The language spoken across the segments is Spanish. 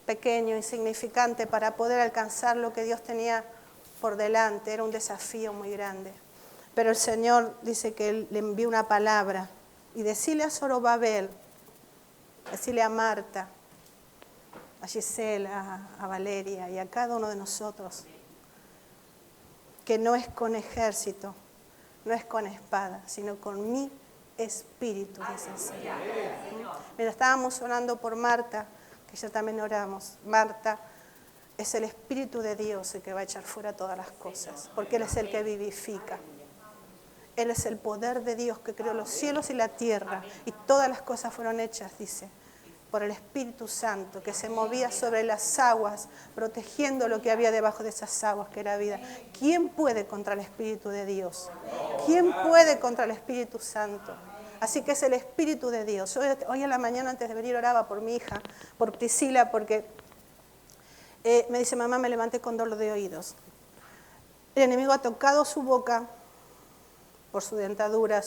pequeño, insignificante, para poder alcanzar lo que Dios tenía por delante. Era un desafío muy grande. Pero el Señor dice que Él le envió una palabra. Y decirle a Zorobabel, decirle a Marta, a Gisela, a Valeria y a cada uno de nosotros, que no es con ejército, no es con espada, sino con mi espíritu, dice el Señor. Mira, estábamos orando por Marta, que ya también oramos. Marta es el Espíritu de Dios el que va a echar fuera todas las cosas, porque Él es el que vivifica. Él es el poder de Dios que creó los cielos y la tierra, y todas las cosas fueron hechas, dice, por el Espíritu Santo, que se movía sobre las aguas, protegiendo lo que había debajo de esas aguas, que era vida. ¿Quién puede contra el Espíritu de Dios? ¿Quién puede contra el Espíritu Santo? Así que es el Espíritu de Dios. Hoy en la mañana, antes de venir, oraba por mi hija, por Priscila, porque me dice, mamá, me levanté con dolor de oídos. El enemigo ha tocado su boca, por su dentadura,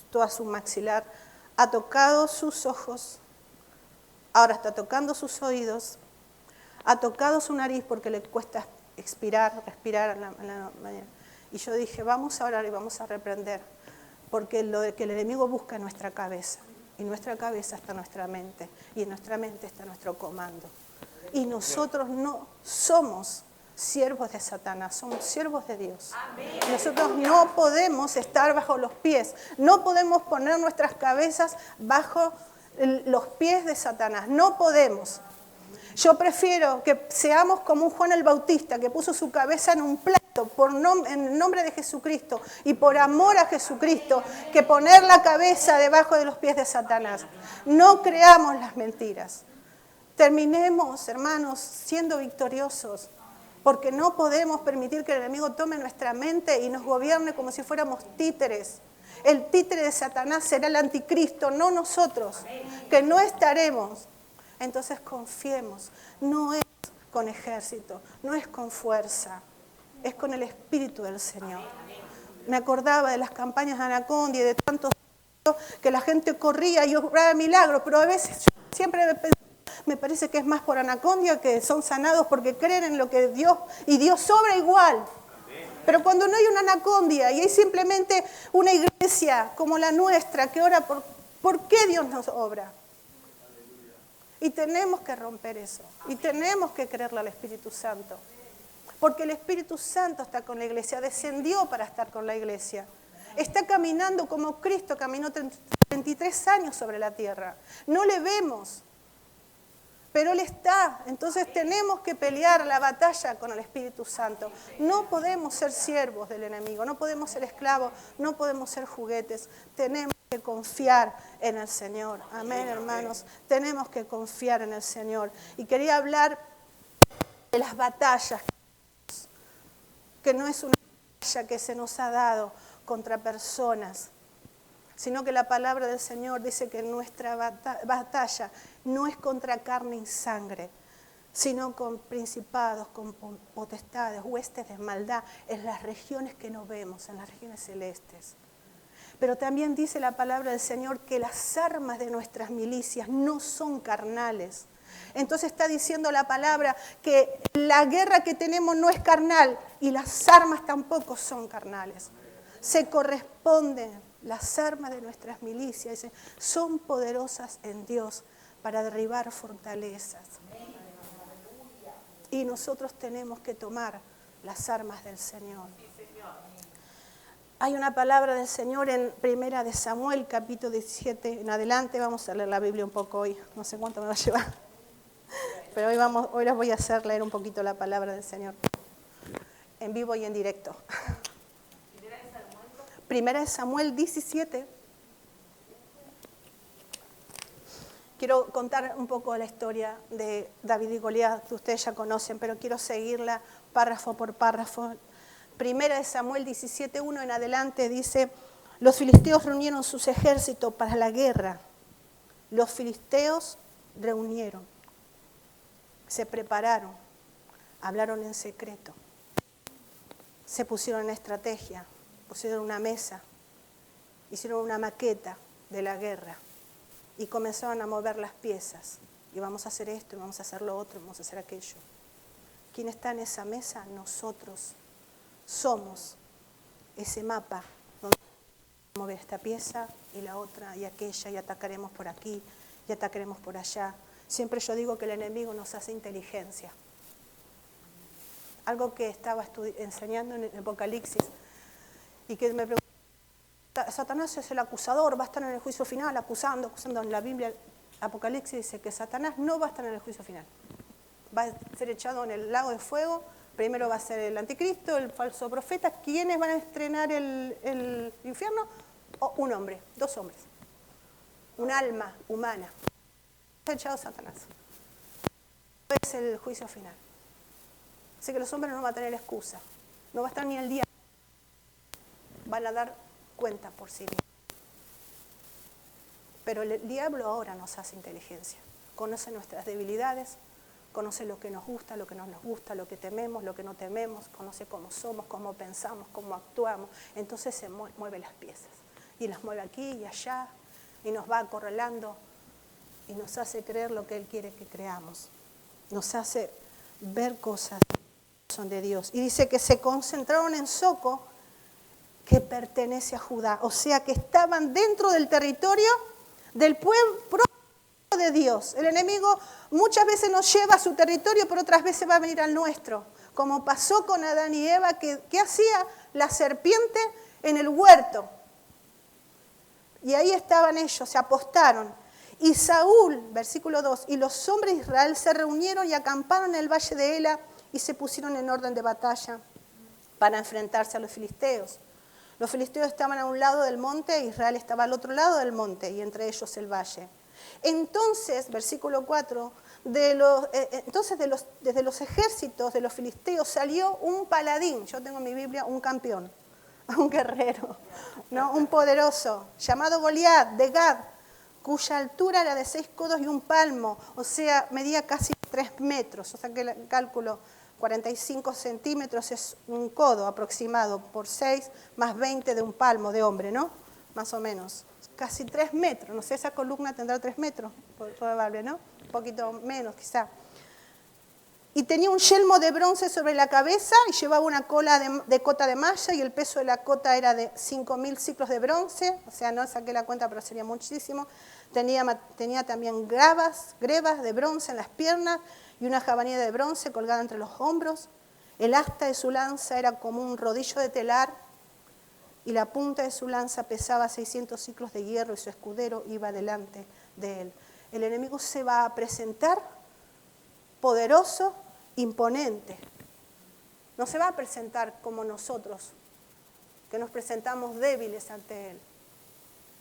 toda su maxilar, ha tocado sus ojos, ahora está tocando sus oídos, ha tocado su nariz porque le cuesta respirar en la mañana. Y yo dije, vamos a orar y vamos a reprender, porque lo que el enemigo busca es nuestra cabeza, y nuestra cabeza está en nuestra mente, y en nuestra mente está nuestro comando. Y nosotros no somos siervos de Satanás, somos siervos de Dios. Nosotros no podemos estar bajo los pies, no podemos poner nuestras cabezas bajo los pies de Satanás, no podemos. Yo prefiero que seamos como un Juan el Bautista que puso su cabeza en un plato en nombre de Jesucristo y por amor a Jesucristo, que poner la cabeza debajo de los pies de Satanás. No creamos las mentiras. Terminemos, hermanos, siendo victoriosos, porque no podemos permitir que el enemigo tome nuestra mente y nos gobierne como si fuéramos títeres. El títere de Satanás será el anticristo, no nosotros, que no estaremos. Entonces confiemos, no es con ejército, no es con fuerza, es con el Espíritu del Señor. Me acordaba de las campañas de Anacondia y de tantos que la gente corría y obraba milagros, pero a veces yo siempre me parece que es más por Anacondia, que son sanados porque creen en lo que Dios, y Dios obra igual. Pero cuando no hay una Anacondia y hay simplemente una iglesia como la nuestra que ora ¿por qué Dios nos obra? Y tenemos que romper eso. Y tenemos que creerle al Espíritu Santo. Porque el Espíritu Santo está con la iglesia, descendió para estar con la iglesia. Está caminando como Cristo caminó 33 años sobre la tierra. No le vemos, pero Él está. Entonces tenemos que pelear la batalla con el Espíritu Santo. No podemos ser siervos del enemigo, no podemos ser esclavos, no podemos ser juguetes. Tenemos que confiar en el Señor. Amén, hermanos. Tenemos que confiar en el Señor. Y quería hablar de las batallas, que no es una batalla que se nos ha dado contra personas, sino que la palabra del Señor dice que nuestra batalla no es contra carne y sangre, sino con principados, con potestades, huestes de maldad en las regiones que no vemos, en las regiones celestes. Pero también dice la palabra del Señor que las armas de nuestras milicias no son carnales. Entonces está diciendo la palabra que la guerra que tenemos no es carnal y las armas tampoco son carnales. Se corresponden. Las armas de nuestras milicias son poderosas en Dios para derribar fortalezas. Y nosotros tenemos que tomar las armas del Señor. Hay una palabra del Señor en 1 de Samuel, capítulo 17 en adelante. Vamos a leer la Biblia un poco hoy. No sé cuánto me va a llevar. Pero hoy les voy a hacer leer un poquito la palabra del Señor. En vivo y en directo. 1 de Samuel 17. Quiero contar un poco la historia de David y Goliat, que ustedes ya conocen, pero quiero seguirla párrafo por párrafo. 1 de Samuel 17:1 en adelante dice: los filisteos reunieron sus ejércitos para la guerra. Los filisteos reunieron, se prepararon, hablaron en secreto, se pusieron en estrategia, pusieron una mesa, hicieron una maqueta de la guerra y comenzaron a mover las piezas y vamos a hacer esto, y vamos a hacer lo otro, y vamos a hacer aquello. ¿Quién está en esa mesa? Nosotros somos ese mapa donde vamos a mover esta pieza y la otra y aquella, y atacaremos por aquí, y atacaremos por allá. Siempre yo digo que el enemigo nos hace inteligencia. Algo que estaba enseñando en el Apocalipsis y que me preguntaba, Satanás es el acusador, va a estar en el juicio final acusando. En la Biblia, Apocalipsis dice que Satanás no va a estar en el juicio final. Va a ser echado en el lago de fuego. Primero va a ser el anticristo, el falso profeta. ¿Quiénes van a estrenar el infierno? Un hombre, 2 hombres. Un alma humana. Está echado Satanás. Es el juicio final. Así que los hombres no van a tener excusa. No va a estar ni el día. Van a dar cuenta por sí mismos. Pero el diablo ahora nos hace inteligencia. Conoce nuestras debilidades, conoce lo que nos gusta, lo que no nos gusta, lo que tememos, lo que no tememos, conoce cómo somos, cómo pensamos, cómo actuamos. Entonces se mueve las piezas. Y las mueve aquí y allá, y nos va acorralando, y nos hace creer lo que Él quiere que creamos. Nos hace ver cosas que son de Dios. Y dice que se concentraron en Soco, que pertenece a Judá. O sea que estaban dentro del territorio del pueblo de Dios. El enemigo muchas veces nos lleva a su territorio, pero otras veces va a venir al nuestro. Como pasó con Adán y Eva, que hacía la serpiente en el huerto. Y ahí estaban ellos, se apostaron. Y Saúl, versículo 2, y los hombres de Israel se reunieron y acamparon en el valle de Ela y se pusieron en orden de batalla para enfrentarse a los filisteos. Los filisteos estaban a un lado del monte e Israel estaba al otro lado del monte y entre ellos el valle. Entonces, versículo 4, desde los ejércitos de los filisteos salió un paladín, yo tengo en mi Biblia un campeón, un guerrero, ¿no? Un poderoso, llamado Goliat de Gad, cuya altura era de 6 codos y un palmo, o sea, medía casi 3 metros, o sea que el cálculo 45 centímetros es un codo aproximado por 6 más 20 de un palmo de hombre, ¿no? Más o menos. Casi 3 metros. No sé, esa columna tendrá 3 metros, probable, ¿no? Un poquito menos quizá. Y tenía un yelmo de bronce sobre la cabeza y llevaba una cola de cota de malla y el peso de la cota era de 5.000 ciclos de bronce. O sea, no saqué la cuenta, pero sería muchísimo. Tenía también grebas de bronce en las piernas y una jabalina de bronce colgada entre los hombros. El asta de su lanza era como un rodillo de telar y la punta de su lanza pesaba 600 ciclos de hierro y su escudero iba delante de él. El enemigo se va a presentar poderoso, imponente. No se va a presentar como nosotros, que nos presentamos débiles ante él.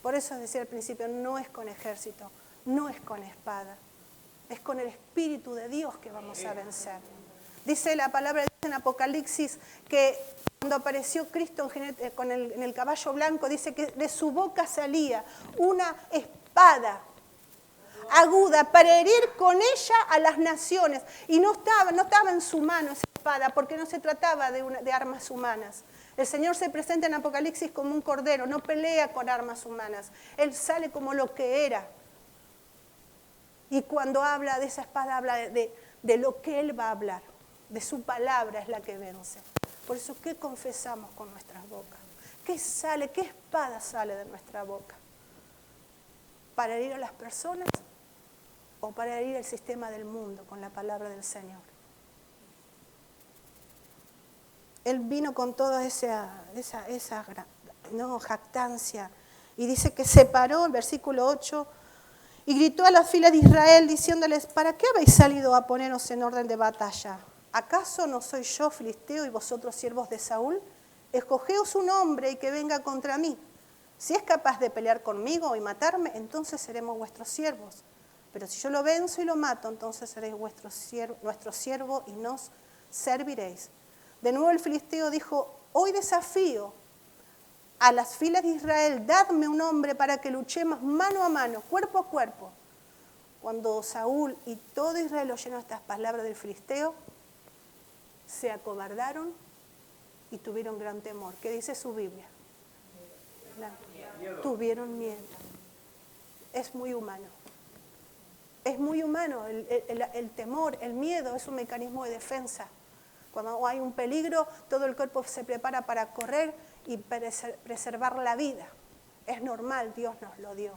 Por eso decía al principio, no es con ejército, no es con espada, es con el Espíritu de Dios que vamos a vencer. Dice la palabra de Dios en Apocalipsis que cuando apareció Cristo en el caballo blanco, dice que de su boca salía una espada aguda para herir con ella a las naciones. Y no estaba en su mano esa espada, porque no se trataba de armas humanas. El Señor se presenta en Apocalipsis como un cordero, no pelea con armas humanas. Él sale como lo que era. Y cuando habla de esa espada, habla de lo que Él va a hablar. De su palabra es la que vence. Por eso, ¿qué confesamos con nuestras bocas? ¿Qué espada sale de nuestra boca? ¿Para herir a las personas o para herir el sistema del mundo con la palabra del Señor? Él vino con toda esa jactancia y dice que se paró, el versículo 8, y gritó a las filas de Israel diciéndoles, ¿para qué habéis salido a poneros en orden de batalla? ¿Acaso no soy yo filisteo y vosotros siervos de Saúl? Escogeos un hombre y que venga contra mí. Si es capaz de pelear conmigo y matarme, entonces seremos vuestros siervos. Pero si yo lo venzo y lo mato, entonces seréis nuestro siervo y nos serviréis. De nuevo el filisteo dijo, hoy desafío a las filas de Israel, dadme un hombre para que luchemos mano a mano, cuerpo a cuerpo. Cuando Saúl y todo Israel oyeron estas palabras del filisteo, se acobardaron y tuvieron gran temor. ¿Qué dice su Biblia? Tuvieron miedo. Es muy humano. Es muy humano, el temor, el miedo es un mecanismo de defensa. Cuando hay un peligro, todo el cuerpo se prepara para correr y preservar la vida. Es normal, Dios nos lo dio.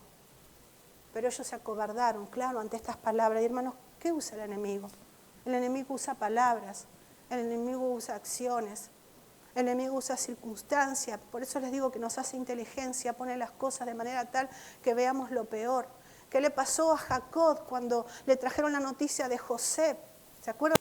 Pero ellos se acobardaron, claro, ante estas palabras. Y hermanos, ¿qué usa el enemigo? El enemigo usa palabras, el enemigo usa acciones, el enemigo usa circunstancias. Por eso les digo que nos hace inteligencia, pone las cosas de manera tal que veamos lo peor. ¿Qué le pasó a Jacob cuando le trajeron la noticia de José? ¿Se acuerdan?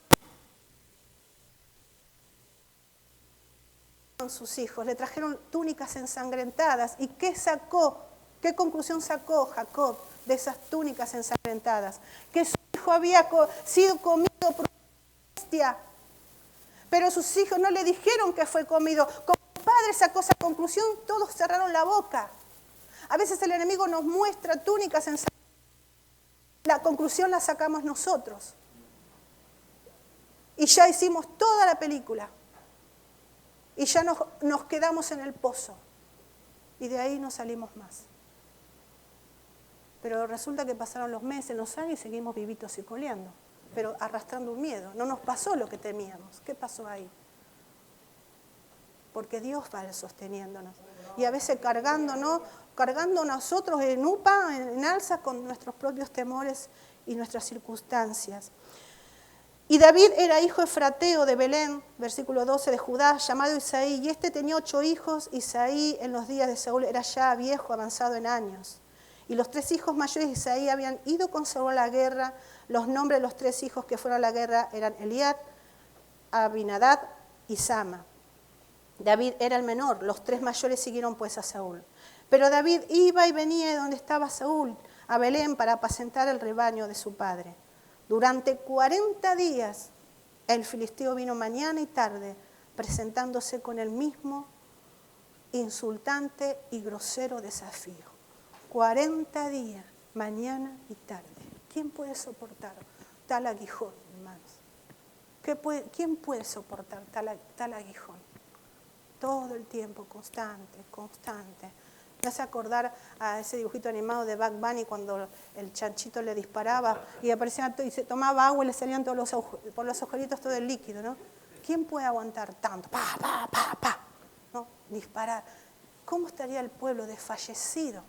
Sus hijos, le trajeron túnicas ensangrentadas. ¿Y qué sacó? ¿Qué conclusión sacó Jacob de esas túnicas ensangrentadas? Que su hijo había sido comido por una bestia. Pero sus hijos no le dijeron que fue comido. Como el padre sacó esa conclusión, todos cerraron la boca. A veces el enemigo nos muestra túnicas ensangrentadas. La conclusión la sacamos nosotros. Y ya hicimos toda la película. Y ya nos quedamos en el pozo. Y de ahí no salimos más. Pero resulta que pasaron los meses, los años y seguimos vivitos y coleando. Pero arrastrando un miedo. No nos pasó lo que temíamos. ¿Qué pasó ahí? Porque Dios va sosteniéndonos. Y a veces cargando nosotros en upa, en alza, con nuestros propios temores y nuestras circunstancias. Y David era hijo efrateo de Belén, versículo 12, de Judá, llamado Isaí. Y este tenía 8 hijos. Isaí en los días de Saúl era ya viejo, avanzado en años. Y los 3 hijos mayores de Isaí habían ido con Saúl a la guerra. Los nombres de los 3 hijos que fueron a la guerra eran Eliab, Abinadab y Sama. David era el menor, los 3 mayores siguieron pues a Saúl. Pero David iba y venía de donde estaba Saúl, a Belén, para apacentar el rebaño de su padre. Durante 40 días el filisteo vino mañana y tarde, presentándose con el mismo insultante y grosero desafío. 40 días, mañana y tarde. ¿Quién puede soportar tal aguijón, hermanos? ¿Quién puede soportar tal aguijón? Todo el tiempo, constante. Me hace acordar a ese dibujito animado de Bugs Bunny cuando el chanchito le disparaba y aparecía y se tomaba agua y le salían por los agujeritos todo el líquido, ¿no? ¿Quién puede aguantar tanto? ¿No? Disparar. ¿Cómo estaría el pueblo desfallecido?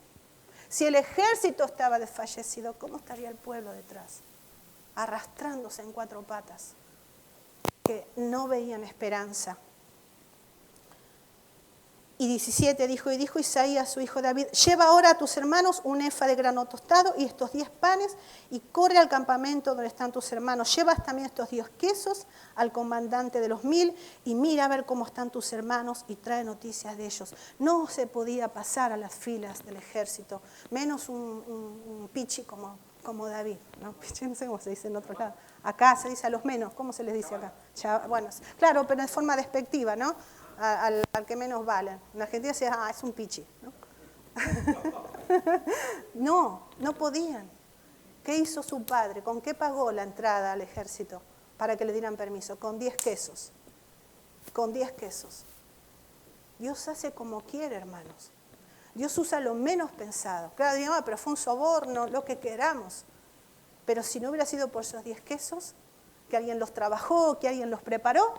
Si el ejército estaba desfallecido, ¿cómo estaría el pueblo detrás? Arrastrándose en 4 patas, que no veían esperanza. Y 17 dijo Isaí a su hijo David, lleva ahora a tus hermanos un efa de grano tostado y estos 10 panes y corre al campamento donde están tus hermanos. Llevas también estos 10 quesos al comandante de los 1000 y mira a ver cómo están tus hermanos y trae noticias de ellos. No se podía pasar a las filas del ejército, menos un pichi como David. ¿No? Pichi, no sé cómo se dice en otro lado. Acá se dice a los menos, ¿cómo se les dice acá? Bueno, claro, pero de forma despectiva, ¿no? Al que menos valen. En Argentina se dice, es un pichi. ¿No? No podían. ¿Qué hizo su padre? ¿Con qué pagó la entrada al ejército para que le dieran permiso? Con 10 quesos. Con 10 quesos. Dios hace como quiere, hermanos. Dios usa lo menos pensado. Claro, digamos, pero fue un soborno, lo que queramos. Pero si no hubiera sido por esos 10 quesos, que alguien los trabajó, que alguien los preparó,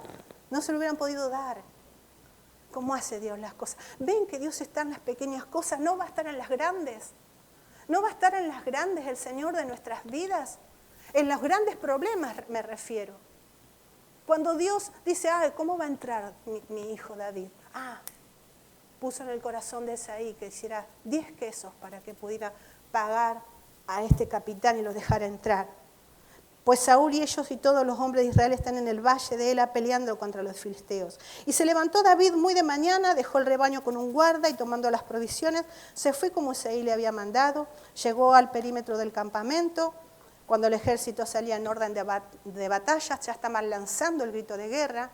no se lo hubieran podido dar. ¿Cómo hace Dios las cosas? ¿Ven que Dios está en las pequeñas cosas? ¿No va a estar en las grandes? ¿No va a estar en las grandes el Señor de nuestras vidas? En los grandes problemas me refiero. Cuando Dios dice, ¿cómo va a entrar mi hijo David? Puso en el corazón de Isaí que hiciera 10 quesos para que pudiera pagar a este capitán y lo dejara entrar. Pues Saúl y ellos y todos los hombres de Israel están en el valle de Ela peleando contra los filisteos. Y se levantó David muy de mañana, dejó el rebaño con un guarda y tomando las provisiones, se fue como Isaí le había mandado, llegó al perímetro del campamento. Cuando el ejército salía en orden de batalla, ya estaban lanzando el grito de guerra.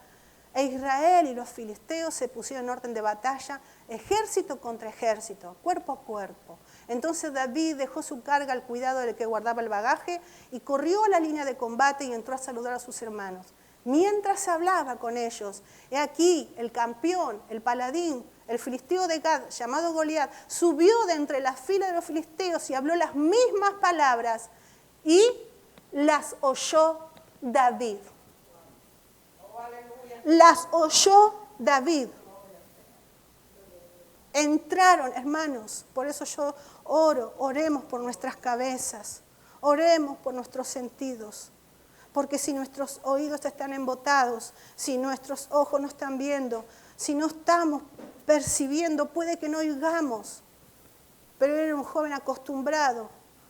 E Israel y los filisteos se pusieron en orden de batalla, ejército contra ejército, cuerpo a cuerpo. Entonces David dejó su carga al cuidado del que guardaba el bagaje y corrió a la línea de combate y entró a saludar a sus hermanos. Mientras hablaba con ellos, he aquí el campeón, el paladín, el filisteo de Gad, llamado Goliat, subió de entre las filas de los filisteos y habló las mismas palabras y las oyó David. Las oyó David. Entraron, hermanos, por eso yo oremos por nuestras cabezas, oremos por nuestros sentidos, porque si nuestros oídos están embotados, si nuestros ojos no están viendo, si no estamos percibiendo, puede que no oigamos. Pero él era un joven acostumbrado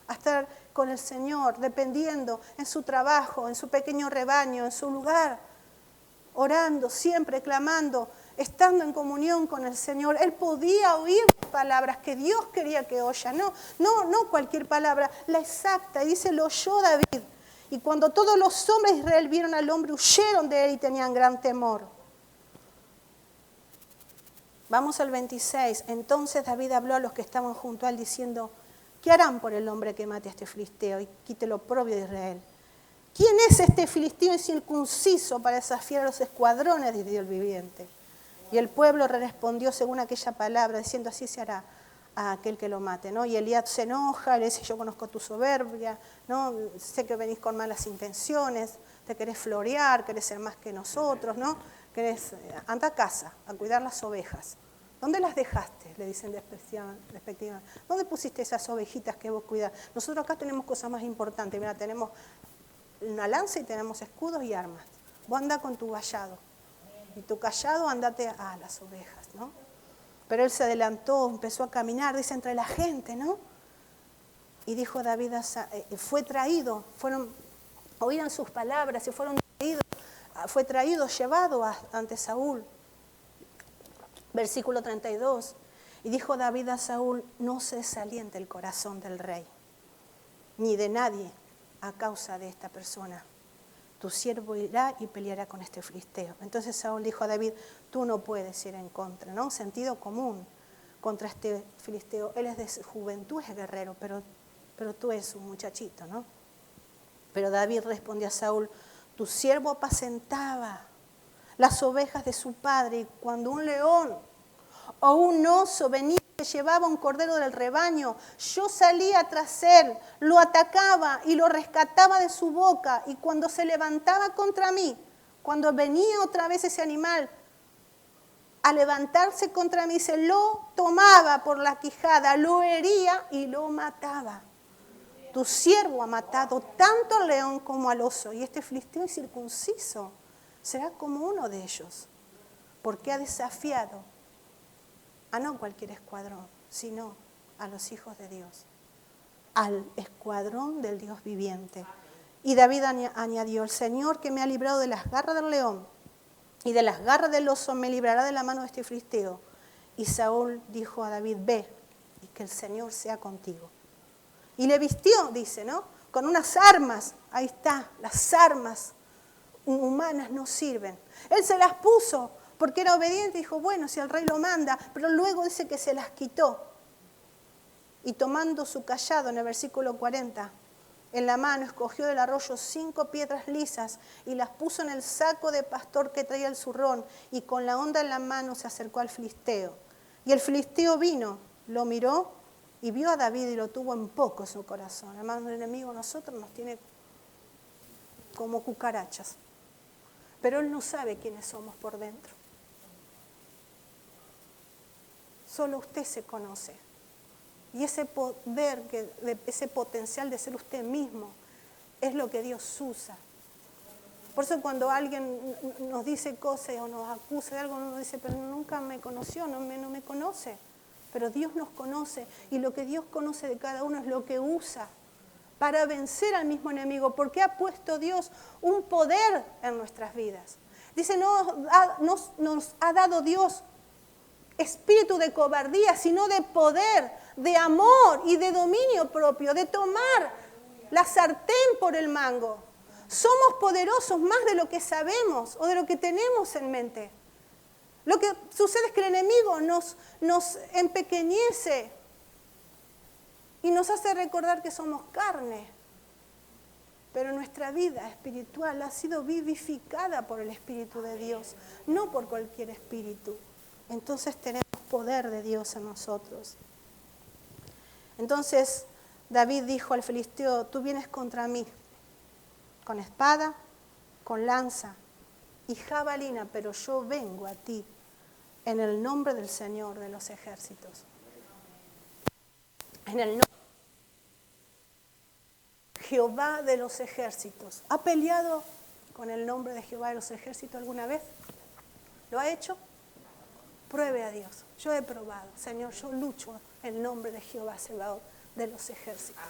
a estar con el Señor, dependiendo en su trabajo, en su pequeño rebaño, en su lugar, orando, siempre clamando, estando en comunión con el Señor. Él podía oír palabras que Dios quería que oya, no cualquier palabra, la exacta. Y dice, lo oyó David. Y cuando todos los hombres de Israel vieron al hombre, huyeron de él y tenían gran temor. Vamos al 26. Entonces David habló a los que estaban junto a él diciendo, ¿qué harán por el hombre que mate a este filisteo y quite lo oprobio de Israel? ¿Quién es este filisteo incircunciso para desafiar a los escuadrones de Dios viviente? Y el pueblo respondió según aquella palabra, diciendo, así se hará a aquel que lo mate, ¿no? Y Eliab se enoja, le dice, yo conozco tu soberbia, ¿no? Sé que venís con malas intenciones, te querés florear, querés ser más que nosotros, ¿no? Anda a casa a cuidar las ovejas. ¿Dónde las dejaste? Le dicen despectivamente. ¿Dónde pusiste esas ovejitas que vos cuidás? Nosotros acá tenemos cosas más importantes. Mira, tenemos una lanza y tenemos escudos y armas. Vos andá con tu vallado. Y tu callado andate a las ovejas, ¿no? Pero él se adelantó, empezó a caminar, dice, entre la gente, ¿no? Y dijo David, fue traído, oían sus palabras y fueron traídos. Fue traído, llevado ante Saúl. Versículo 32. Y dijo David a Saúl, no se desaliente el corazón del rey, ni de nadie a causa de esta persona. Tu siervo irá y peleará con este filisteo. Entonces Saúl dijo a David, tú no puedes ir en contra, ¿no? Sentido común contra este filisteo. Él es de juventud, es guerrero, pero tú eres un muchachito, ¿no? Pero David respondió a Saúl, tu siervo apacentaba las ovejas de su padre, y cuando un león o un oso venía que llevaba un cordero del rebaño, yo salía tras él, lo atacaba y lo rescataba de su boca, y cuando se levantaba contra mí, cuando venía otra vez ese animal a levantarse contra mí, se lo tomaba por la quijada, lo hería y lo mataba. Tu siervo ha matado tanto al león como al oso, y este filisteo incircunciso será como uno de ellos, porque ha desafiado a no cualquier escuadrón, sino a los hijos de Dios, al escuadrón del Dios viviente. Y David añadió, el Señor que me ha librado de las garras del león y de las garras del oso, me librará de la mano de este filisteo. Y Saúl dijo a David, ve, y que el Señor sea contigo. Y le vistió, dice, ¿no? Con unas armas, ahí está, las armas humanas no sirven. Él se las puso porque era obediente y dijo, bueno, si el rey lo manda, pero luego dice que se las quitó. Y tomando su callado, en el versículo 40, en la mano escogió del arroyo 5 piedras lisas y las puso en el saco de pastor que traía el zurrón, y con la honda en la mano se acercó al filisteo. Y el filisteo vino, lo miró y vio a David y lo tuvo en poco su corazón. Hermano, el enemigo a nosotros nos tiene como cucarachas, pero él no sabe quiénes somos por dentro. Solo usted se conoce. Y ese poder, ese potencial de ser usted mismo, es lo que Dios usa. Por eso cuando alguien nos dice cosas o nos acusa de algo, uno dice, pero nunca me conoció, no me conoce. Pero Dios nos conoce, y lo que Dios conoce de cada uno es lo que usa para vencer al mismo enemigo, porque ha puesto Dios un poder en nuestras vidas. Dice, no nos ha dado Dios espíritu de cobardía, sino de poder, de amor y de dominio propio, de tomar la sartén por el mango. Somos poderosos más de lo que sabemos o de lo que tenemos en mente. Lo que sucede es que el enemigo nos empequeñece y nos hace recordar que somos carne. Pero nuestra vida espiritual ha sido vivificada por el Espíritu de Dios, no por cualquier espíritu. Entonces tenemos poder de Dios en nosotros. Entonces David dijo al filisteo, tú vienes contra mí con espada, con lanza y jabalina, pero yo vengo a ti en el nombre del Señor de los ejércitos. En el nombre de Jehová de los ejércitos. ¿Ha peleado con el nombre de Jehová de los ejércitos alguna vez? ¿Lo ha hecho? Pruebe a Dios. Yo he probado. Señor, yo lucho en el nombre de Jehová Sebaot de los ejércitos.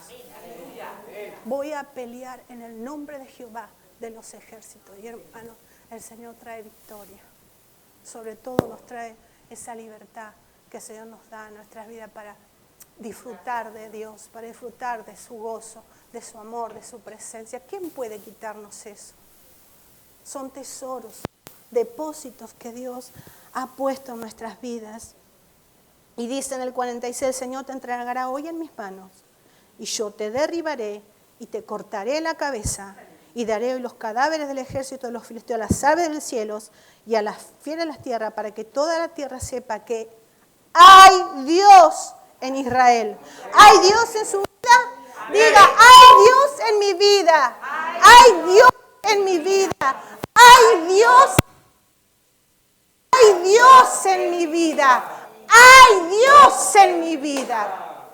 Voy a pelear en el nombre de Jehová de los ejércitos. Y hermano, el Señor trae victoria. Sobre todo nos trae esa libertad que el Señor nos da en nuestras vidas para disfrutar de Dios, para disfrutar de su gozo, de su amor, de su presencia. ¿Quién puede quitarnos eso? Son tesoros, depósitos que Dios ha puesto en nuestras vidas. Y dice en el 46, el Señor te entregará hoy en mis manos, y yo te derribaré y te cortaré la cabeza, y daré hoy los cadáveres del ejército de los filisteos a las aves de los cielos y a las fieras de la tierra, para que toda la tierra sepa que hay Dios en Israel. ¿Hay Dios en su vida? Diga, hay Dios en mi vida. Hay Dios en mi vida. Hay Dios en mi vida. ¡Hay Dios en mi vida!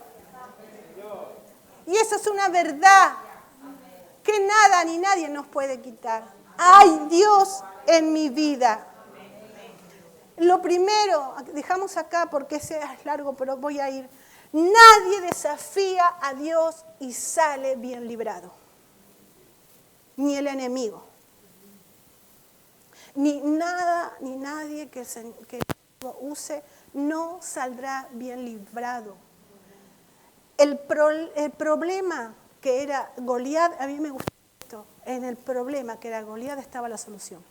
Y eso es una verdad que nada ni nadie nos puede quitar. ¡Hay Dios en mi vida! Lo primero, dejamos acá porque ese es largo, pero voy a ir. Nadie desafía a Dios y sale bien librado. Ni el enemigo. Ni nada, ni nadie que use no saldrá bien librado. El problema que era Goliat, a mí me gusta esto, en el problema que era Goliat estaba la solución.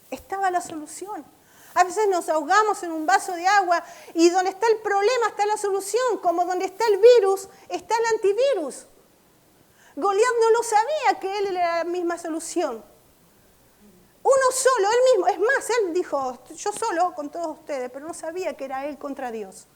Estaba la solución. A veces nos ahogamos en un vaso de agua y donde está el problema está la solución, como donde está el virus está el antivirus. Goliat no lo sabía que él era la misma solución. Uno solo, él mismo, es más, él dijo, yo solo con todos ustedes, pero no sabía que era él contra Dios.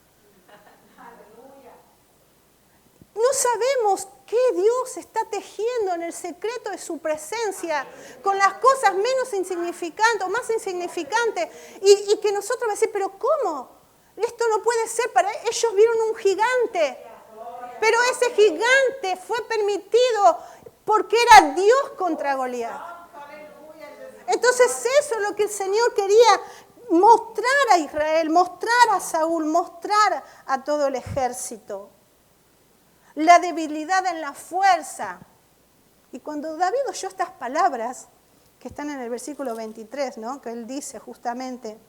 No sabemos qué Dios está tejiendo en el secreto de su presencia, con las cosas menos insignificantes o más insignificantes, y que nosotros vamos a decir, pero ¿cómo? Esto no puede ser, para ellos vieron un gigante, pero ese gigante fue permitido porque era Dios contra Goliat. Entonces eso es lo que el Señor quería mostrar a Israel, mostrar a Saúl, mostrar a todo el ejército. La debilidad en la fuerza. Y cuando David oyó estas palabras, que están en el versículo 23, ¿no? Que él dice justamente,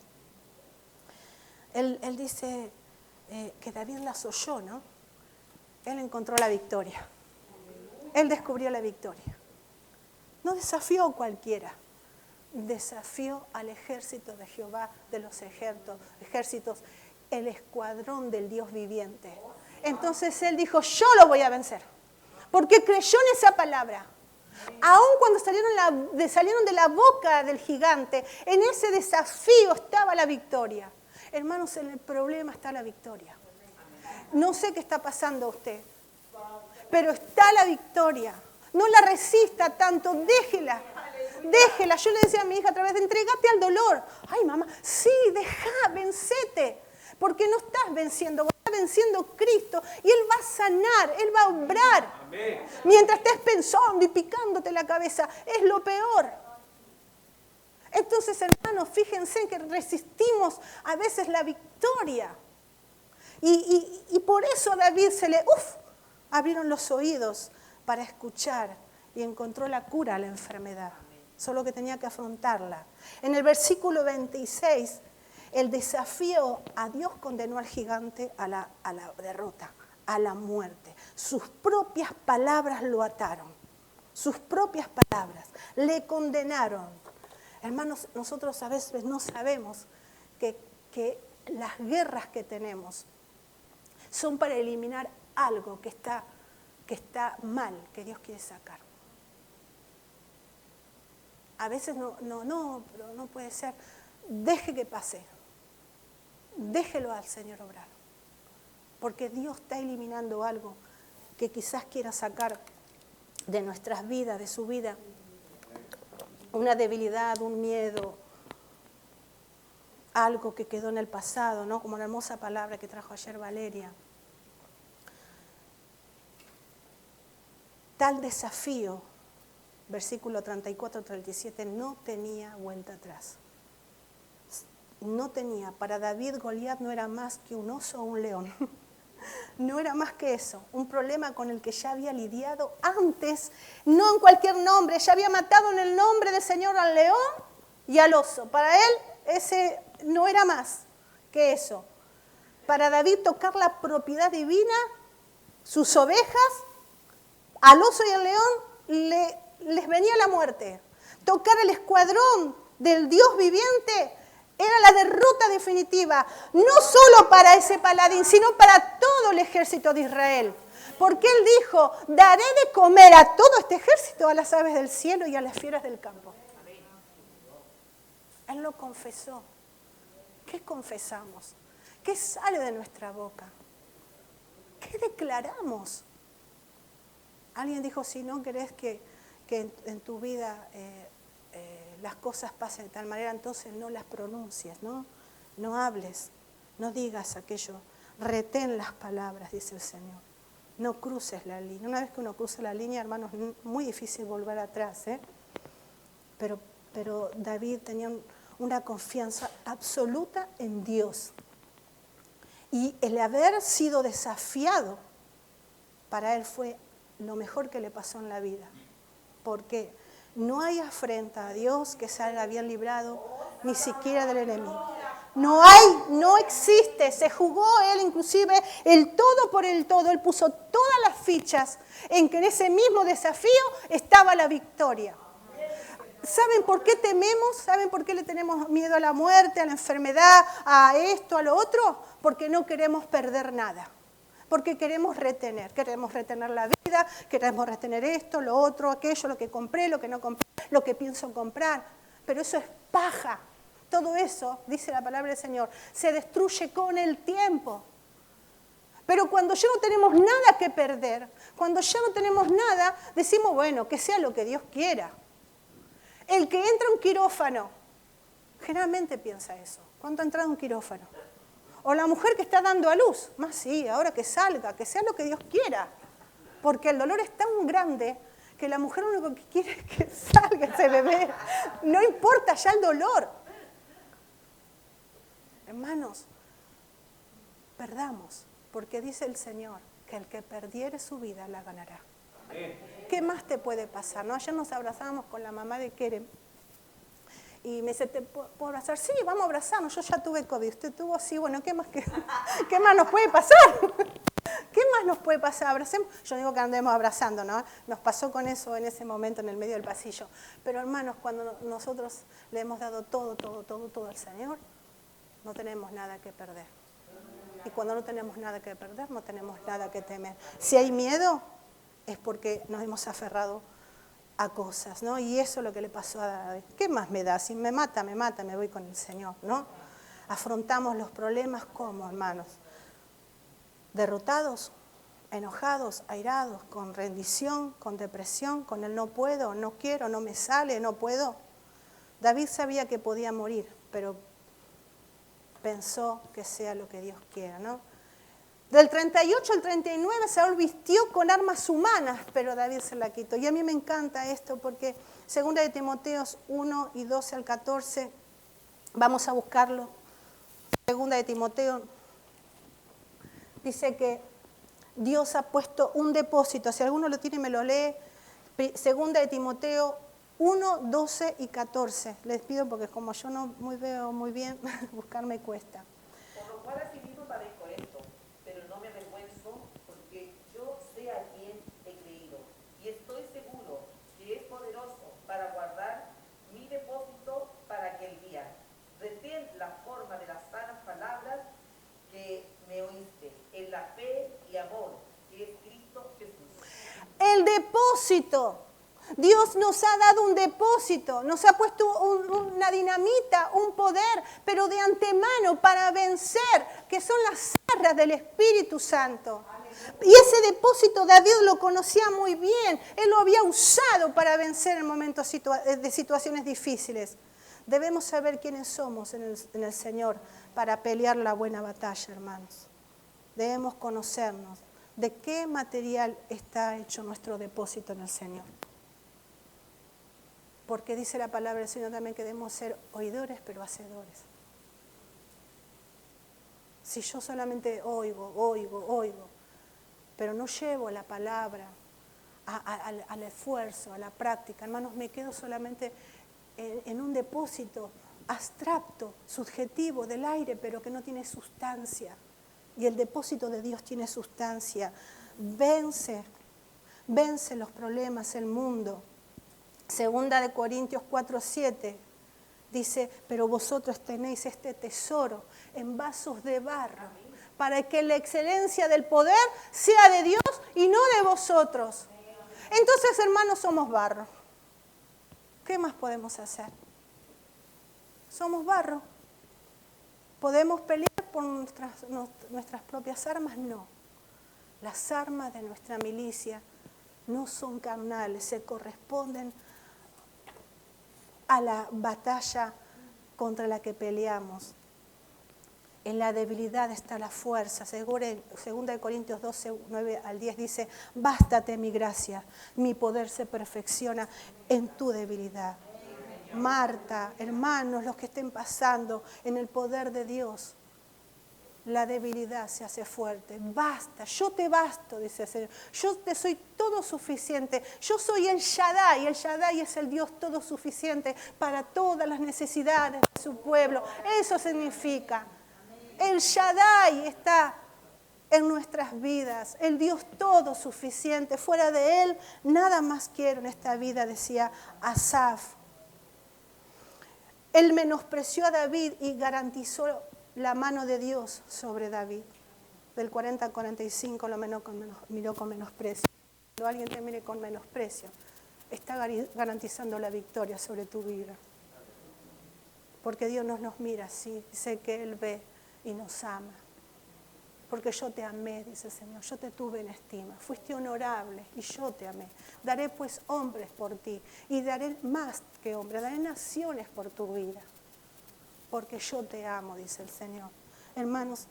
él dice que David las oyó, ¿no? Él encontró la victoria. Él descubrió la victoria. No desafió a cualquiera. Desafió al ejército de Jehová de los ejércitos, el escuadrón del Dios viviente. Entonces él dijo, yo lo voy a vencer, porque creyó en esa palabra. Aun cuando salieron de la boca del gigante, en ese desafío estaba la victoria. Hermanos, en el problema está la victoria. No sé qué está pasando a usted, pero está la victoria. No la resista tanto, déjela. Déjela. Yo le decía a mi hija otra vez, entregate al dolor. Ay, mamá, sí, vencete. Porque no estás venciendo, está venciendo Cristo. Y Él va a sanar, Él va a obrar. Amén. Mientras estés pensando y picándote la cabeza, es lo peor. Entonces, hermanos, fíjense que resistimos a veces la victoria. Y por eso a David abrieron los oídos para escuchar y encontró la cura a la enfermedad. Solo que tenía que afrontarla. En el versículo 26, el desafío a Dios condenó al gigante a la derrota, a la muerte. Sus propias palabras lo ataron. Sus propias palabras le condenaron. Hermanos, nosotros a veces no sabemos que las guerras que tenemos son para eliminar algo que está mal, que Dios quiere sacar. A veces pero no puede ser. Deje que pase. Déjelo al Señor obrar. Porque Dios está eliminando algo que quizás quiera sacar de nuestras vidas, de su vida, una debilidad, un miedo, algo que quedó en el pasado, ¿no? Como la hermosa palabra que trajo ayer Valeria. Tal desafío, versículo 34-37, no tenía vuelta atrás. No tenía. Para David, Goliat no era más que un oso o un león. No era más que eso. Un problema con el que ya había lidiado antes, no en cualquier nombre. Ya había matado en el nombre del Señor al león y al oso. Para él, ese no era más que eso. Para David, tocar la propiedad divina, sus ovejas, al oso y al león les venía la muerte. Tocar el escuadrón del Dios viviente era la derrota definitiva, no solo para ese paladín, sino para todo el ejército de Israel. Porque él dijo, daré de comer a todo este ejército, a las aves del cielo y a las fieras del campo. Él lo confesó. ¿Qué confesamos? ¿Qué sale de nuestra boca? ¿Qué declaramos? Alguien dijo, si no querés que en tu vida las cosas pasen de tal manera, entonces no las pronuncies, ¿no? No hables, no digas aquello. Retén las palabras, dice el Señor. No cruces la línea. Una vez que uno cruza la línea, hermanos, es muy difícil volver atrás, ¿eh? Pero David tenía una confianza absoluta en Dios. Y el haber sido desafiado para él fue lo mejor que le pasó en la vida. Porque no hay afrenta a Dios que salga bien librado, ni siquiera del enemigo. No existe. Se jugó él inclusive el todo por el todo. Él puso todas las fichas en que en ese mismo desafío estaba la victoria. ¿Saben por qué tememos? ¿Saben por qué le tenemos miedo a la muerte, a la enfermedad, a esto, a lo otro? Porque no queremos perder nada. Porque queremos retener la vida, queremos retener esto, lo otro, aquello, lo que compré, lo que no compré, lo que pienso comprar. Pero eso es paja. Todo eso, dice la palabra del Señor, se destruye con el tiempo. Pero cuando ya no tenemos nada que perder, cuando ya no tenemos nada, decimos, bueno, que sea lo que Dios quiera. El que entra a un quirófano, generalmente piensa eso. ¿Cuánto ha entrado a un quirófano? O la mujer que está dando a luz, más sí, ahora que salga, que sea lo que Dios quiera. Porque el dolor es tan grande que la mujer lo único que quiere es que salga ese bebé. No importa ya el dolor. Hermanos, perdamos, porque dice el Señor que el que perdiere su vida la ganará. ¿Qué más te puede pasar? ¿No? Ayer nos abrazábamos con la mamá de Kerem. Y me dice, ¿te puedo abrazar? Sí, vamos a abrazarnos. Yo ya tuve COVID. ¿Usted tuvo? Sí, bueno, ¿qué más nos puede pasar? ¿Qué más nos puede pasar? Abracemos. Yo digo que andemos abrazando, ¿no? Nos pasó con eso en ese momento en el medio del pasillo. Pero hermanos, cuando nosotros le hemos dado todo al Señor, no tenemos nada que perder. Y cuando no tenemos nada que perder, no tenemos nada que temer. Si hay miedo, es porque nos hemos aferrado a cosas, ¿no? Y eso es lo que le pasó a David. ¿Qué más me da? Si me mata, me voy con el Señor, ¿no? Afrontamos los problemas como, hermanos, derrotados, enojados, airados, con rendición, con depresión, con el no puedo, no quiero, no me sale, no puedo. David sabía que podía morir, pero pensó que sea lo que Dios quiera, ¿no? Del 38 al 39 Saúl vistió con armas humanas, pero David se la quitó. Y a mí me encanta esto porque 2 de Timoteo 1 y 12 al 14, vamos a buscarlo. 2 de Timoteo dice que Dios ha puesto un depósito. Si alguno lo tiene, me lo lee. 2 de Timoteo 1, 12 y 14. Les pido porque como yo no veo muy bien, buscarme cuesta. Por lo cual asimismo padezco esto, pero no me avergüenzo, porque yo sé a quién he creído, y estoy seguro que es poderoso para guardar mi depósito para aquel día. Retén la forma de las sanas palabras que me oíste, en la fe y amor que es Cristo Jesús. El depósito. Dios nos ha dado un depósito, nos ha puesto una dinamita, un poder, pero de antemano para vencer, que son las arras del Espíritu Santo. Y ese depósito David lo conocía muy bien. Él lo había usado para vencer en momentos de situaciones difíciles. Debemos saber quiénes somos en el Señor para pelear la buena batalla, hermanos. Debemos conocernos de qué material está hecho nuestro depósito en el Señor. Porque dice la palabra del Señor también que debemos ser oidores pero hacedores. Si yo solamente oigo, pero no llevo la palabra al esfuerzo, a la práctica, hermanos, me quedo solamente en un depósito abstracto, subjetivo del aire, pero que no tiene sustancia. Y el depósito de Dios tiene sustancia. Vence los problemas, el mundo. Segunda de Corintios 4:7 dice, pero vosotros tenéis este tesoro en vasos de barro, para que la excelencia del poder sea de Dios y no de vosotros. Entonces, hermanos, somos barro. ¿Qué más podemos hacer? Somos barro. ¿Podemos pelear por nuestras propias armas? No. Las armas de nuestra milicia no son carnales, se corresponden a la batalla contra la que peleamos. En la debilidad está la fuerza. Segunda de Corintios 12, 9 al 10 dice, bástate mi gracia, mi poder se perfecciona en tu debilidad. Marta, hermanos, los que estén pasando en el poder de Dios, la debilidad se hace fuerte. Basta, yo te basto, dice el Señor. Yo te soy todo suficiente. Yo soy el Shaddai. El Shaddai es el Dios todo suficiente para todas las necesidades de su pueblo. Eso significa. El Shaddai está en nuestras vidas. El Dios todo suficiente. Fuera de Él, nada más quiero en esta vida, decía Asaf. Él menospreció a David y garantizó la mano de Dios sobre David. Del 40 al 45 lo miró con menosprecio. Cuando alguien te mire con menosprecio, está garantizando la victoria sobre tu vida. Porque Dios no nos mira así, dice que Él ve y nos ama. Porque yo te amé, dice el Señor, yo te tuve en estima, fuiste honorable y yo te amé. Daré pues hombres por ti y daré más que hombres, daré naciones por tu vida. Porque yo te amo, dice el Señor. Hermanos,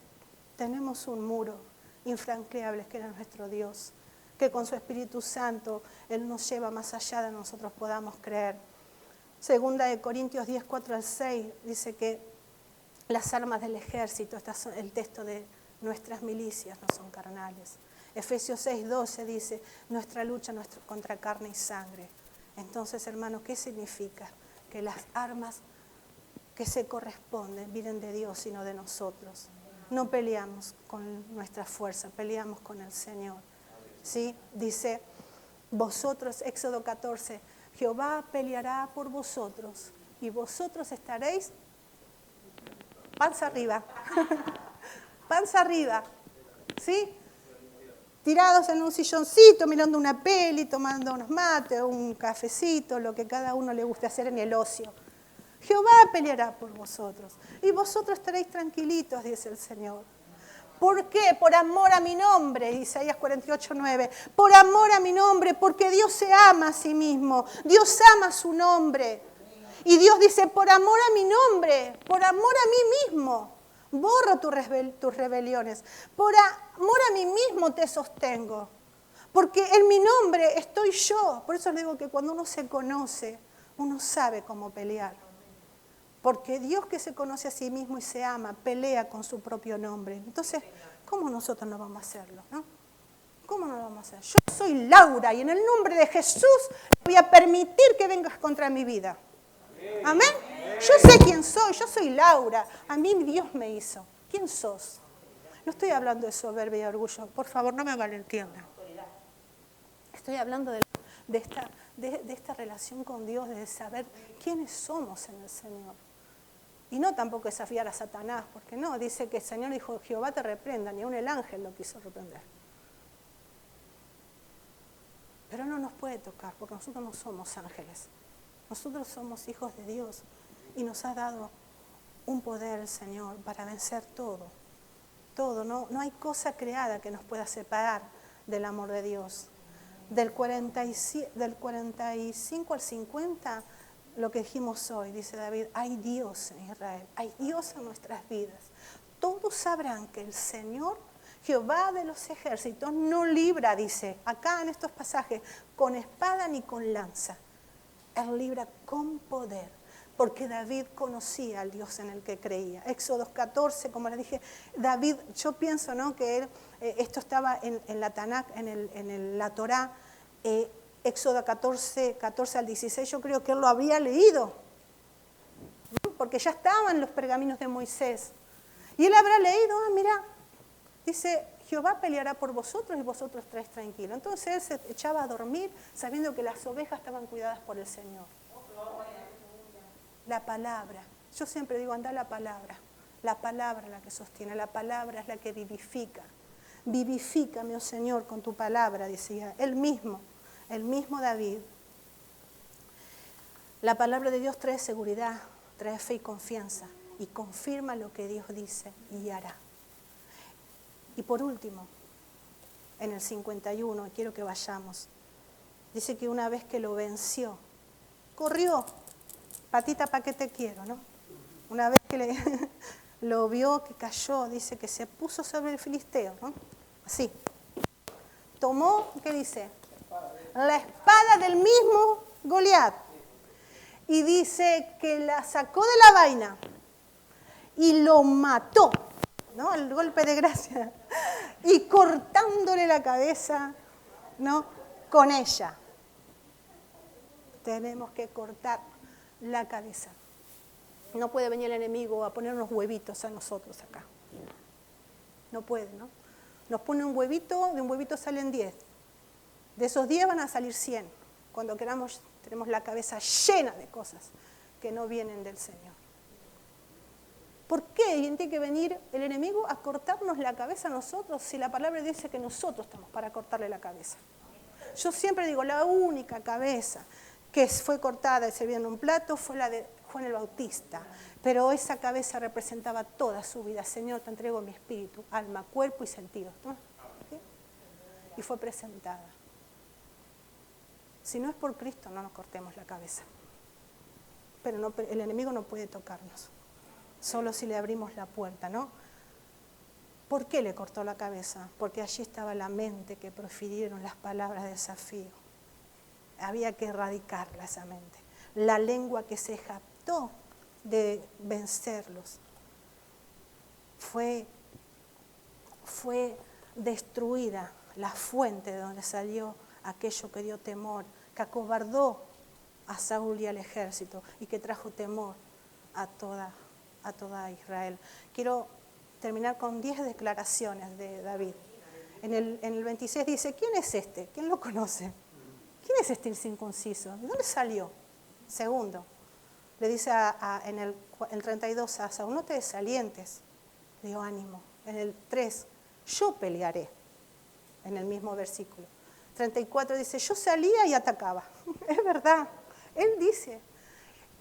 tenemos un muro infranqueable que era nuestro Dios, que con su Espíritu Santo Él nos lleva más allá de nosotros podamos creer. Segunda de Corintios 10, 4 al 6 dice que las armas del ejército, este es el texto de nuestras milicias, no son carnales. Efesios 6, 12 dice, nuestra lucha no es contra carne y sangre. Entonces, hermanos, ¿qué significa? Que las armas que se corresponden vienen de Dios y no de nosotros. No peleamos con nuestra fuerza, peleamos con el Señor. ¿Sí? Dice, vosotros, Éxodo 14, Jehová peleará por vosotros y vosotros estaréis panza arriba. Panza arriba. ¿Sí? Tirados en un silloncito, mirando una peli, tomando unos mates, un cafecito, lo que cada uno le guste hacer en el ocio. Jehová peleará por vosotros y vosotros estaréis tranquilitos, dice el Señor. ¿Por qué? Por amor a mi nombre, Isaías 48, 9. Por amor a mi nombre, porque Dios se ama a sí mismo. Dios ama su nombre. Y Dios dice, por amor a mi nombre, por amor a mí mismo, borro tus rebeliones. Por amor a mí mismo te sostengo. Porque en mi nombre estoy yo. Por eso les digo que cuando uno se conoce, uno sabe cómo pelear. Porque Dios que se conoce a sí mismo y se ama, pelea con su propio nombre. Entonces, ¿cómo nosotros no vamos a hacerlo? ¿No? ¿Cómo no lo vamos a hacer? Yo soy Laura y en el nombre de Jesús voy a permitir que vengas contra mi vida. Amén. Yo sé quién soy, yo soy Laura. A mí Dios me hizo. ¿Quién sos? No estoy hablando de soberbia y orgullo. Por favor, no me malentiendan. Estoy hablando de esta relación con Dios, de saber quiénes somos en el Señor. Y no tampoco desafiar a Satanás, porque no, dice que el Señor dijo, Jehová te reprenda, ni aun el ángel lo quiso reprender. Pero no nos puede tocar, porque nosotros no somos ángeles. Nosotros somos hijos de Dios y nos ha dado un poder, Señor, para vencer todo. todo, ¿no? No hay cosa creada que nos pueda separar del amor de Dios. Del 45 al 50, lo que dijimos hoy, dice David, hay Dios en Israel, hay Dios en nuestras vidas. Todos sabrán que el Señor, Jehová de los ejércitos, no libra, dice, acá en estos pasajes, con espada ni con lanza. Él libra con poder, porque David conocía al Dios en el que creía. Éxodo 14, como les dije, David, yo pienso, ¿no?, que él, esto estaba en la Tanakh, la Torá, Éxodo 14 al 16, yo creo que él lo había leído, ¿no?, porque ya estaban los pergaminos de Moisés. Y él habrá leído, mira, dice, Jehová peleará por vosotros y vosotros estaréis tranquilos. Entonces él se echaba a dormir sabiendo que las ovejas estaban cuidadas por el Señor. La palabra. Yo siempre digo, anda la palabra. La palabra es la que sostiene, la palabra es la que vivifica. Vivifícame, oh Señor, con tu palabra, decía el mismo David. La palabra de Dios trae seguridad, trae fe y confianza y confirma lo que Dios dice y hará. Y por último, en el 51, quiero que vayamos, dice que una vez que lo venció, corrió, patita, ¿para qué te quiero?, ¿no? Una vez que lo vio, que cayó, dice que se puso sobre el filisteo, ¿no? Así. Tomó, ¿qué dice? La espada del mismo Goliat. Y dice que la sacó de la vaina y lo mató, ¿no? El golpe de gracia. Y cortándole la cabeza, ¿no?, con ella. Tenemos que cortar la cabeza. No puede venir el enemigo a poner unos huevitos a nosotros acá. No puede, ¿no? Nos pone un huevito, de un huevito salen 10. De esos 10 van a salir 100. Cuando queramos, tenemos la cabeza llena de cosas que no vienen del Señor. ¿Por qué tiene que venir el enemigo a cortarnos la cabeza a nosotros si la palabra dice que nosotros estamos para cortarle la cabeza? Yo siempre digo, la única cabeza que fue cortada y servida en un plato fue Juan el Bautista, pero esa cabeza representaba toda su vida. Señor, te entrego mi espíritu, alma, cuerpo y sentidos, ¿no? ¿Sí? Y fue presentada. Si no es por Cristo, no nos cortemos la cabeza. Pero no, el enemigo no puede tocarnos, solo si le abrimos la puerta, ¿no? ¿Por qué le cortó la cabeza? Porque allí estaba la mente que profirieron las palabras de desafío. Había que erradicarla esa mente. La lengua que se jactó de vencerlos fue destruida la fuente de donde salió aquello que dio temor, que acobardó a Saúl y al ejército y que trajo temor a toda Israel. Quiero terminar con 10 declaraciones de David. En el 26 dice, ¿quién es este? ¿Quién lo conoce? ¿Quién es este incircunciso? ¿De dónde salió? Segundo, le dice en el 32 a Saúl, no te desalientes, dio ánimo. En el 3, yo pelearé, en el mismo versículo. 34 dice, yo salía y atacaba. Es verdad, él dice,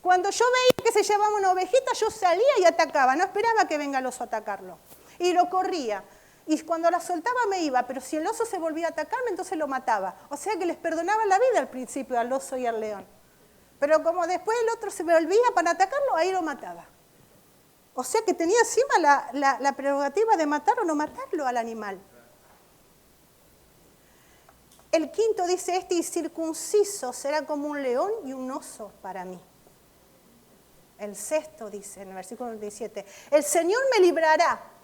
cuando yo veía que se llevaba una ovejita, yo salía y atacaba, no esperaba que venga el oso a atacarlo. Y lo corría. Y cuando la soltaba me iba, pero si el oso se volvía a atacarme, entonces lo mataba. O sea que les perdonaba la vida al principio al oso y al león. Pero como después el otro se volvía para atacarlo, ahí lo mataba. O sea que tenía encima la prerrogativa de matar o no matarlo al animal. El quinto dice, este incircunciso será como un león y un oso para mí. El sexto dice, en el versículo 27, el Señor me librará.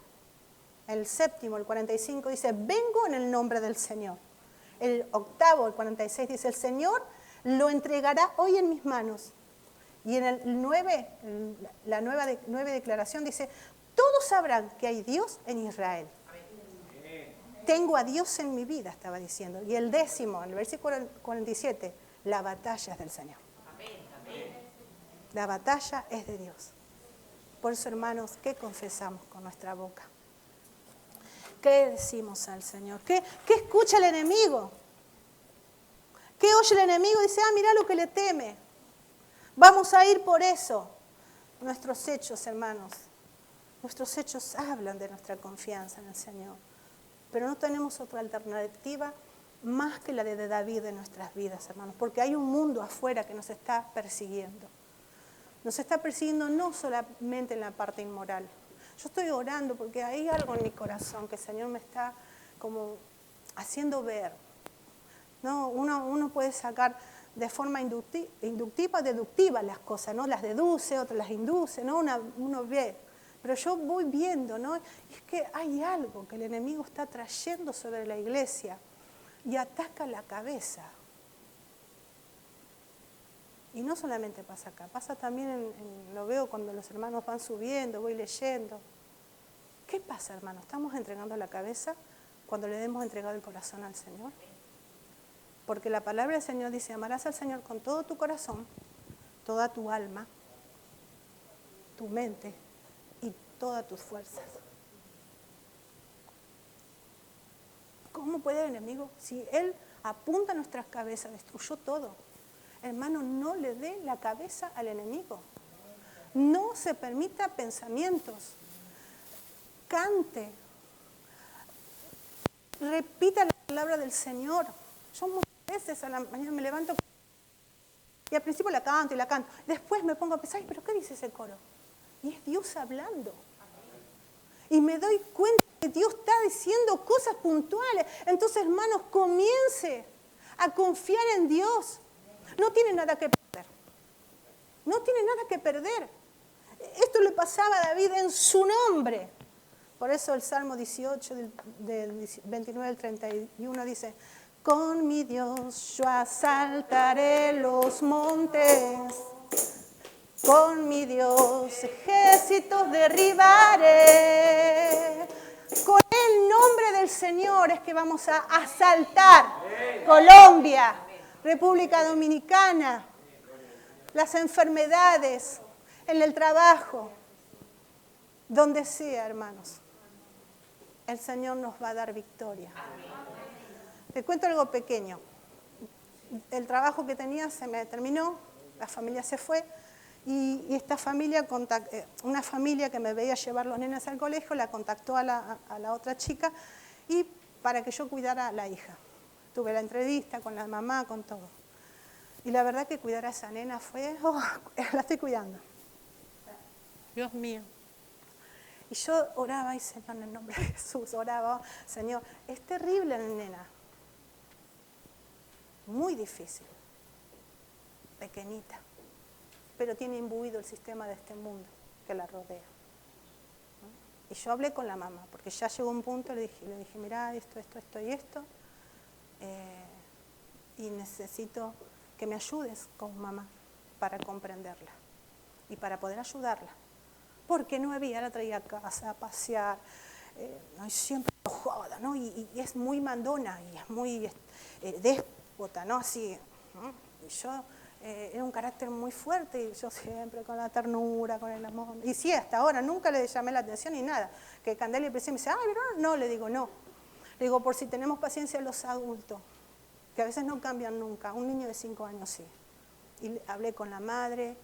El séptimo, el 45, dice, vengo en el nombre del Señor. El octavo, el 46, dice, el Señor lo entregará hoy en mis manos. Y en el 9, la nueva declaración dice, todos sabrán que hay Dios en Israel. Tengo a Dios en mi vida, estaba diciendo. Y el décimo, en el versículo 47, la batalla es del Señor. La batalla es de Dios. Por eso, hermanos, ¿qué confesamos con nuestra boca? ¿Qué decimos al Señor? ¿Qué escucha el enemigo? ¿Qué oye el enemigo? Dice, mira lo que le teme. Vamos a ir por eso. Nuestros hechos, hermanos, Nuestros hechos hablan de nuestra confianza en el Señor. Pero no tenemos otra alternativa más que la de David en nuestras vidas, hermanos. Porque hay un mundo afuera que nos está persiguiendo. Nos está persiguiendo no solamente en la parte inmoral. Yo estoy orando porque hay algo en mi corazón que el Señor me está como haciendo ver. ¿No? Uno puede sacar de forma inductiva, deductiva las cosas, ¿no? Las deduce, otras las induce, ¿no? Uno ve. Pero yo voy viendo, ¿no? Es que hay algo que el enemigo está trayendo sobre la iglesia y ataca la cabeza. Y no solamente pasa acá, pasa también, lo veo cuando los hermanos van subiendo, voy leyendo. ¿Qué pasa, hermano? ¿Estamos entregando la cabeza cuando le hemos entregado el corazón al Señor? Porque la palabra del Señor dice, amarás al Señor con todo tu corazón, toda tu alma, tu mente y todas tus fuerzas. ¿Cómo puede el enemigo? Si él apunta a nuestras cabezas, destruyó todo. Hermano, no le dé la cabeza al enemigo. No se permita pensamientos. Cante. Repita la palabra del Señor. Yo muchas veces a la mañana me levanto y al principio la canto y la canto. Después me pongo a pensar, ¿pero qué dice ese coro? Y es Dios hablando. Y me doy cuenta que Dios está diciendo cosas puntuales. Entonces, hermanos, comience a confiar en Dios. No tiene nada que perder. No tiene nada que perder. Esto le pasaba a David en su nombre. Por eso el Salmo 18, del 29 al 31 dice, con mi Dios yo asaltaré los montes, con mi Dios ejércitos derribaré. Con el nombre del Señor es que vamos a asaltar Colombia, República Dominicana, las enfermedades, en el trabajo, donde sea, hermanos. El Señor nos va a dar victoria. Te cuento algo pequeño. El trabajo que tenía se me terminó, la familia se fue y esta familia, una familia que me veía llevar los nenes al colegio, la contactó a la otra chica y para que yo cuidara a la hija. Tuve la entrevista con la mamá, con todo. Y la verdad que cuidar a esa nena fue, la estoy cuidando. Dios mío. Y yo oraba, y Señor, en el nombre de Jesús, oraba, Señor, es terrible la nena. Muy difícil. Pequeñita. Pero tiene imbuido el sistema de este mundo que la rodea. Y yo hablé con la mamá, porque ya llegó un punto, le dije, mirá, esto y esto. Y necesito que me ayudes como mamá para comprenderla y para poder ayudarla. Porque no había, la traía a casa a pasear, siempre enojada, ¿no? Y es muy mandona y es muy déspota, ¿no? Así, ¿no? Y yo era un carácter muy fuerte y yo siempre con la ternura, con el amor. Y sí, hasta ahora nunca le llamé la atención ni nada. Que Candelia me dice, ay, ¿verdad? No, le digo, no. Le digo, por si tenemos paciencia los adultos, que a veces no cambian nunca. Un niño de 5 años sí. Y hablé con la madre.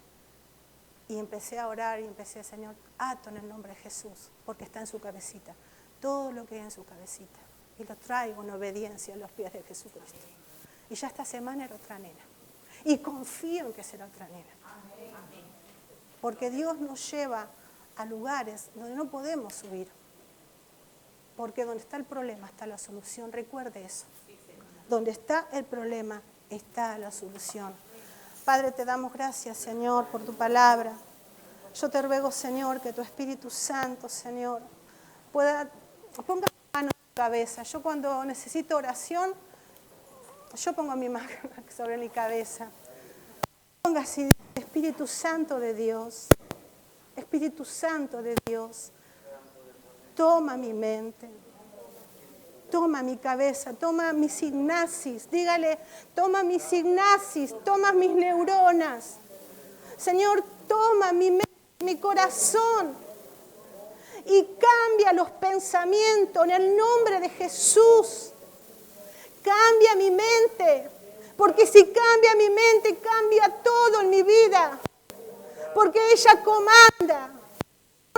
Y empecé a orar y empecé, Señor, ato en el nombre de Jesús, porque está en su cabecita. Todo lo que hay en su cabecita. Y lo traigo en obediencia a los pies de Jesucristo. Y ya esta semana era otra nena. Y confío en que será otra nena. Porque Dios nos lleva a lugares donde no podemos subir. Porque donde está el problema está la solución. Recuerde eso. Donde está el problema está la solución. Padre, te damos gracias, Señor, por tu palabra. Yo te ruego, Señor, que tu Espíritu Santo, Señor, ponga mano en tu cabeza. Yo cuando necesito oración, yo pongo mi mano sobre mi cabeza. Ponga así, Espíritu Santo de Dios, Espíritu Santo de Dios, toma mi mente. Toma mi cabeza, toma mi signasis, dígale, toma mi signasis, toma mis neuronas. Señor, toma mi mente, mi corazón y cambia los pensamientos en el nombre de Jesús. Cambia mi mente, porque si cambia mi mente, cambia todo en mi vida. Porque ella comanda.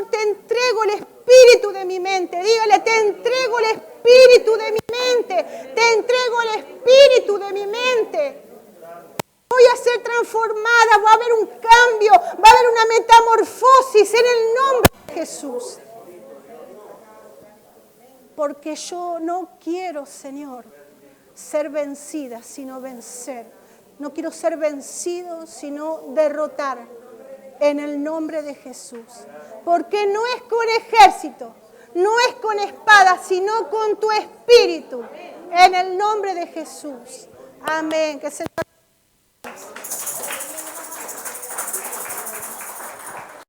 Te te entrego el espíritu de mi mente. Dígale, te entrego el espíritu de mi mente. Te entrego el espíritu de mi mente. Voy a ser transformada, va a haber un cambio, va a haber una metamorfosis en el nombre de Jesús. Porque yo no quiero, Señor, ser vencida, sino vencer. No quiero ser vencido, sino derrotar en el nombre de Jesús. Porque no es con ejército, no es con espada, sino con tu espíritu. En el nombre de Jesús. Amén. Que el Señor